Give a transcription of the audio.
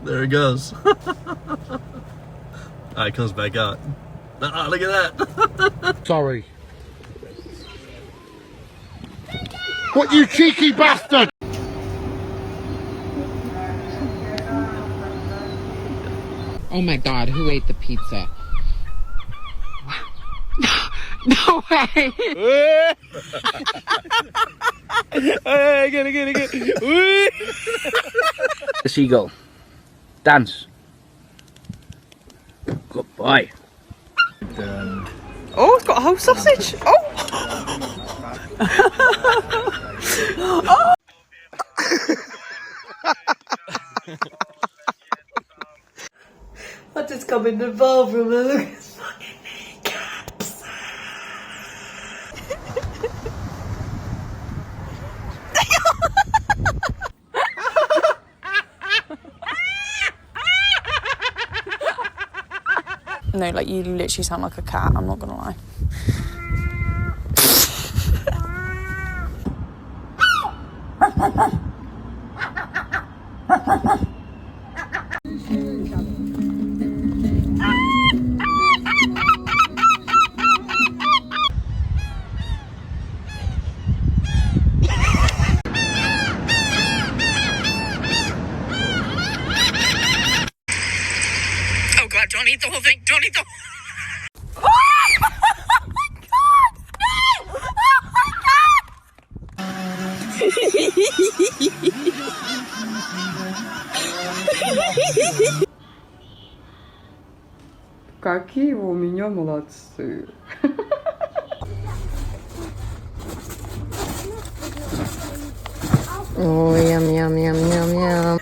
There it goes. It comes back out. Look at that. Sorry. What, you cheeky bastard! Oh my god, who ate the pizza? No way! Hey, get it. The seagull. Dance. Good boy. Oh, it's got a whole sausage. Oh! Oh! I just come in the bathroom and look at his fucking kneecaps. No, like you literally sound like a cat, I'm not gonna lie. Oh god, don't eat the whole thing, don't eat the Какие у меня молодцы. Oh, yum, yum, yum, yum, yum.